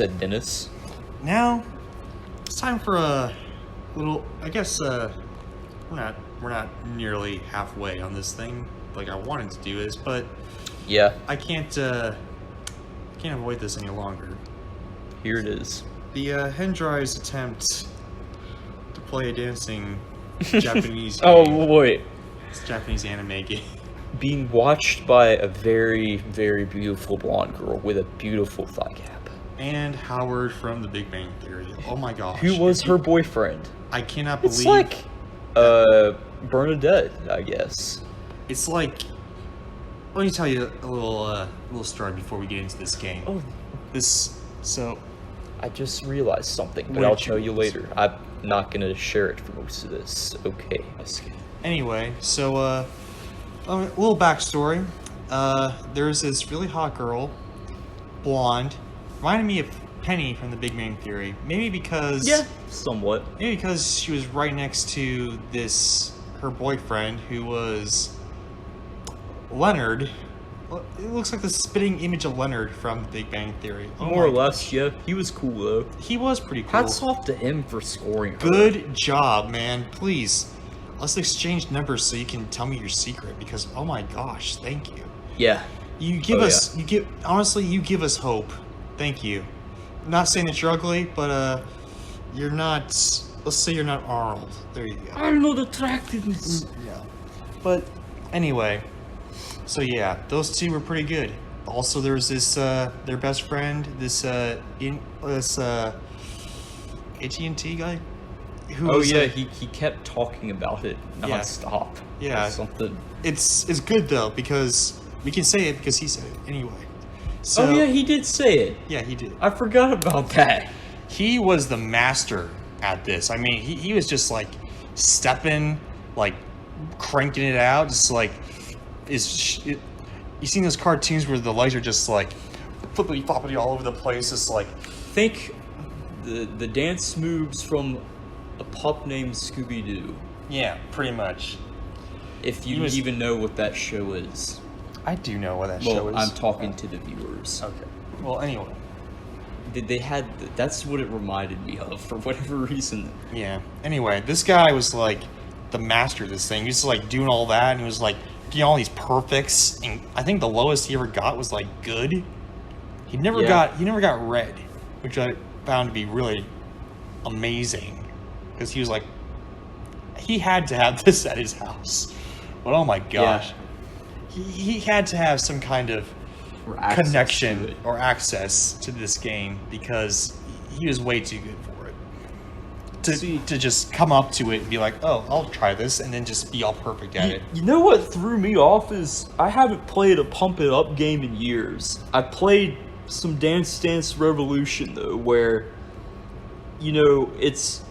said Dennis. Now, it's time for a little. I guess we're not nearly halfway on this thing like I wanted to do this, but Yeah, I can't avoid this any longer. here it is. The Hendry's attempt to play a dancing Japanese game. Oh, wait. It's a Japanese anime game. Being watched by a very, very beautiful blonde girl with a beautiful thigh gap. And Howard from The Big Bang Theory. Oh my gosh. Who was her boyfriend? I cannot believe... It's like, Bernadette, I guess. It's like... Let me tell you a little story before we get into this game. Oh, So... I just realized something, but What I'll did tell you you later. I'm not gonna share it for most of this. Okay, I see. Anyway, so, a little backstory. There's this really hot girl, blonde, reminded me of Penny from The Big Bang Theory. Maybe because... Yeah, somewhat. Maybe because she was right next to her boyfriend, who was Leonard. Well, it looks like the spitting image of Leonard from The Big Bang Theory. Oh More or my less, yeah. He was cool, though. He was pretty cool. Hats off to him for scoring her. Good job, man. Please, let's exchange numbers so you can tell me your secret, because oh my gosh, thank you. Yeah. You give you give us hope. Thank you. Not saying that you're ugly, but you're not, let's say you're not Arnold. There you go. I'm not attractiveness. Yeah. But anyway, so yeah, those two were pretty good. Also, there was this their best friend, this AT&T guy. He kept talking about it nonstop. Yeah. Something. It's good though, because we can say it because he said it anyway. So, Oh yeah, he did say it. yeah, he did. I forgot about that. He was the master at this. I mean, he was just like stepping, like cranking it out, just like you seen those cartoons where the legs are just like flippity floppity all over the place, just like Think the dance moves from a pup named Scooby Doo. yeah, pretty much. If you He was- even know what that show is. I do know what that show Well, is. I'm talking to the viewers. Okay. Well, anyway, They had that's what it reminded me of for whatever reason. yeah. Anyway, this guy was like the master of this thing. He was like doing all that, and he was like getting all these perfects. And I think the lowest he ever got was like good. He never got red, which I found to be really amazing, because he was like, he had to have this at his house. But oh my gosh, he had to have some kind of Or access to connection it. or access to this game, because he was way too good for it. To just come up to it and be like, oh, I'll try this, and then just be all perfect at it. You know what threw me off is I haven't played a Pump It Up game in years. I played some Dance Dance Revolution though, where it's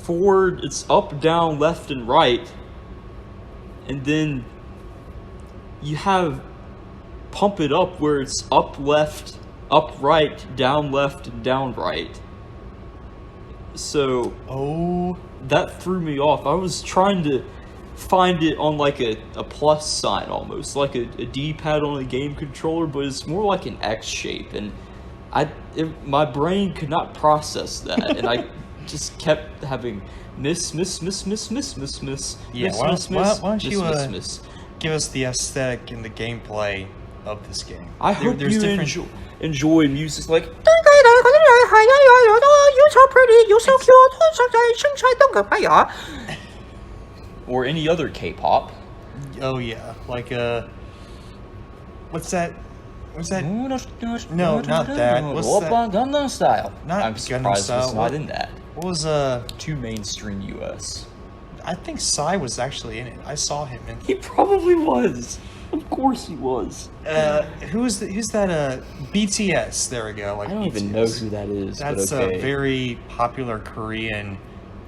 forward, it's up, down, left, and right, and then you have Pump It Up where it's up, left, up, right, down, left, and down, right. So Oh, that threw me off. I was trying to find it on like a plus sign almost, like a D-pad on a game controller, but it's more like an X shape, and my brain could not process that, and I just kept having miss. Yeah, why don't you, miss. give us the aesthetic and the gameplay of this game. I hope there's you different- enjoy music like you're so pretty, you're so cute. or any other K-pop. Oh yeah, like what's that? What's that? No, not that. What's that? Gangnam Style. Not I'm Gangnam surprised Style. it's not in that. What was Too mainstream US. I think Psy was actually in it. I saw him in. He probably was. Of course he was. Who's that? BTS. There we go. Like I don't even BTS. know who that is. That's but okay. a very popular Korean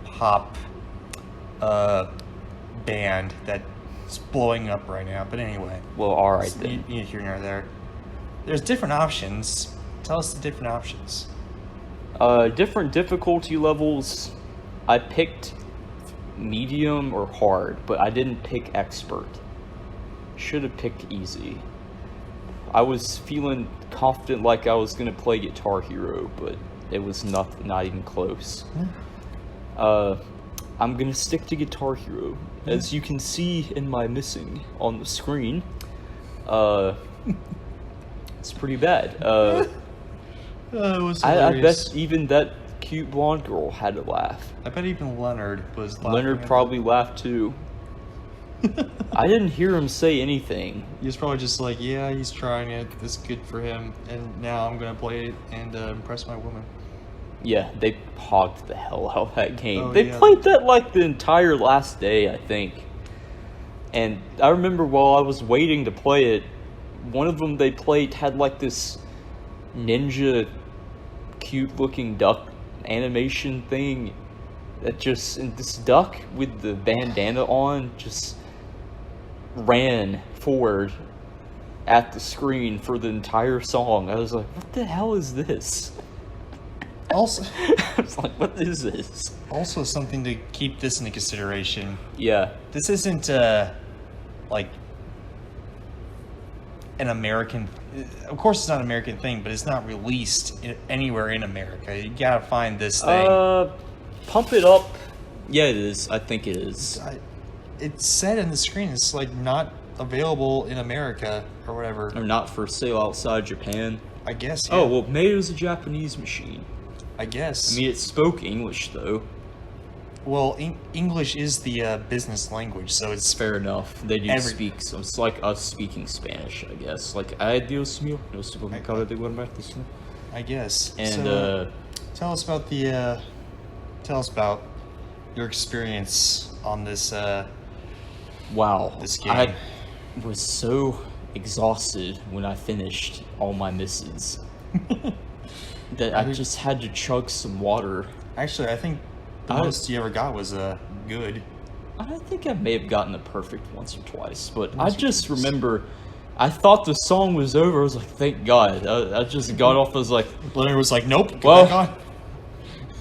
pop band that's blowing up right now. But anyway, Well, alright then. you here nor there. There's different options. Tell us the different options. Different difficulty levels. I picked medium or hard, but I didn't pick expert. Should have picked easy. I was feeling confident like I was gonna play Guitar Hero, but it was not even close. I'm gonna stick to Guitar Hero. As you can see in my missing on the screen, it's pretty bad. It was I hilarious. bet even that cute blonde girl had to laugh. I bet even Leonard was laughing. Leonard at probably laughed too. I didn't hear him say anything. He was probably just like, yeah, he's trying it. It's good for him. And now I'm going to play it and impress my woman. Yeah, they hogged the hell out of that game. Oh, They yeah. played that like the entire last day, I think. And I remember while I was waiting to play it, one of them they played had like this ninja cute looking duck animation thing that just, and this duck with the bandana on just ran forward at the screen for the entire song. I was like, what the hell is this? Also, I was like, what is this? also something to keep this into consideration. Yeah. This isn't like an American. Of course, it's not an American thing, but it's not released anywhere in America. You gotta find this thing. Pump It Up. Yeah, it is. I think it is. It's said in the screen. It's like not available in America or whatever. Or not for sale outside Japan. I guess. Yeah. Oh, well, maybe it was a Japanese machine. I guess. I mean, it spoke English, though. Well, English is the business language, so it's Fair enough. They do Every- speak, so it's like us speaking Spanish, I guess. Like, ay Dios mío, no sé cómo acaba de guardarte. I guess. And, So, tell us about your experience on this. wow. This game. I was so exhausted when I finished all my missions that I just had to chug some water. Actually, I think the I- most you ever got was good. I think I may have gotten it perfect once or twice, but I Once or just twice. remember I thought the song was over. I was like, thank God. I just got off. I was like, Leonard was like, "Nope, get Well, back on."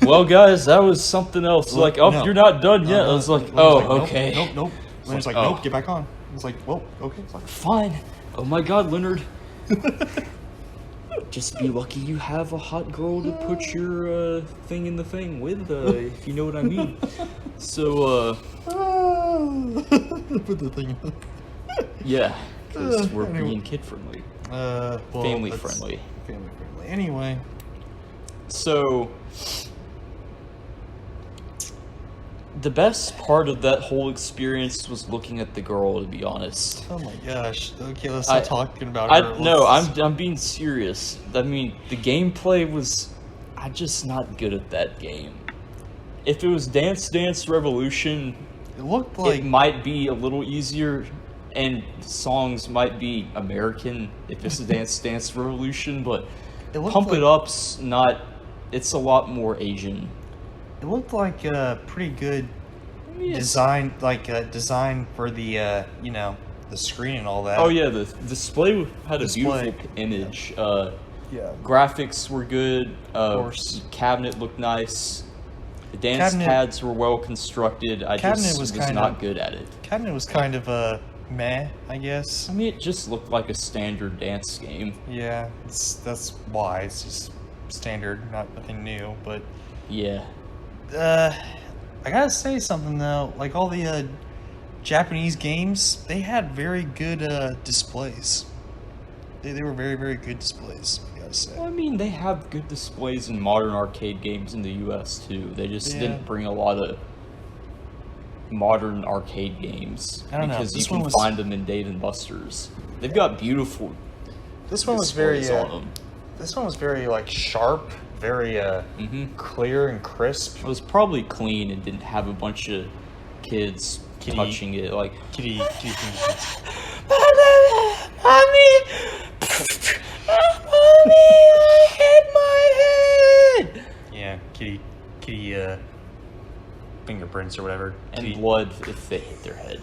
well, guys, that was something else. Like, oh, No. you're not done yet. I was like, Leonard's oh, like, nope, okay. Nope. Leonard's like, oh. "Nope, get back on." I was like, "Well, okay." It's like, Fine. Oh my God, Leonard. Just be lucky you have a hot girl to put your thing in the thing with, if you know what I mean. So, Put the thing. yeah, because we're Anyway. being kid friendly, Well, family that's- friendly. Family friendly. Anyway, So, the best part of that whole experience was looking at the girl, to be honest. oh my gosh. Okay, let's I- not talking about I her. no, Let's- I'm being serious. I mean, the gameplay was, I'm just not good at that game. If it was Dance Dance Revolution, It looked like it might be a little easier, and songs might be American if it's a Dance Dance Revolution, but It looked Pump It like- Up's not. It's a lot more Asian. it looked like pretty good I mean, it's- design, design for the the screen and all that. Oh yeah, the display had a Display. beautiful image. Yeah. Graphics were good. course. Cabinet looked nice. The dance Cabinet- pads were well constructed. I Cabinet just was was kinda- not good at it. Cabinet was kind of meh, I guess. I mean, it just looked like a standard dance game. Yeah, that's why it's just standard, nothing new. But Yeah. I gotta say something though. Like all the Japanese games, they had very good displays. They were very, very good displays, I gotta say. Well, I mean, they have good displays in modern arcade games in the U.S. too. They just Yeah. didn't bring a lot of modern arcade games I don't know, because you this can one was- find them in Dave and Buster's. They've got beautiful This one was very displays on them. this one was very like sharp, very Mm-hmm. clear and crisp. It was probably clean and didn't have a bunch of kids Kitty- touching it. Like, Kitty things. Mommy! Mommy, I hit my head! Yeah, kitty fingerprints or whatever. And Kitty blood if they hit their head.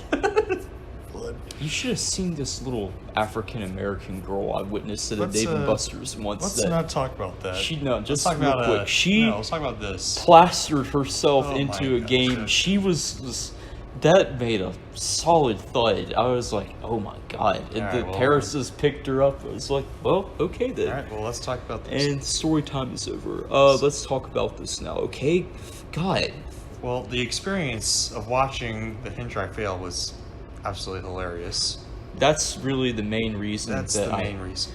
blood. You should have seen this little African American girl I witnessed at a Let's, Dave and Buster's once. Let's that not talk about that. just let's talk real about quick. She no, let's talk about this. plastered herself Oh into my a game. gosh. She was that made a solid thud. I was like, oh my god. And Alright, the well, Paris just picked her up. I was like, well, okay then. All right, well, let's talk about this. And story time is over. Let's talk about this now, okay? God. Well, the experience of watching the hinge try fail was absolutely hilarious. That's really the main reason That's that the I main reason.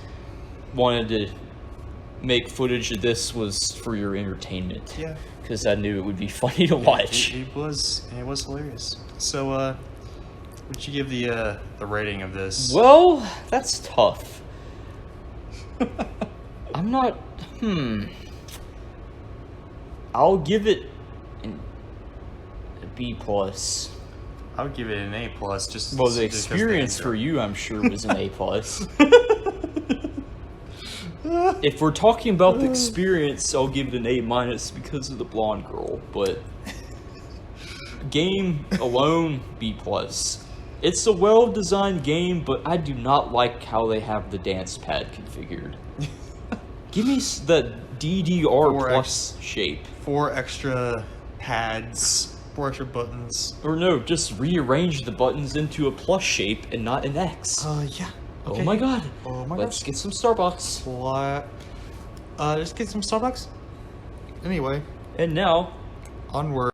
wanted to make footage of this was for your entertainment. Yeah. Because I knew it would be funny to watch. It was hilarious. So, would you give the rating of this? Well, that's tough. I'm not. I'll give it a B plus. I would give it an A plus. Just Well, the just 'cause experience the for you, I'm sure, was an A plus. If we're talking about the experience, I'll give it an A minus because of the blonde girl. But game alone, B plus. It's a well-designed game, but I do not like how they have the dance pad configured. Give me the DDR plus shape. 4 extra pads, 4 extra buttons. Or no, just rearrange the buttons into a plus shape and not an X. Yeah. Oh my god. Oh my Let's gosh. get some Starbucks. What? Just get some Starbucks. Anyway, And now, onward.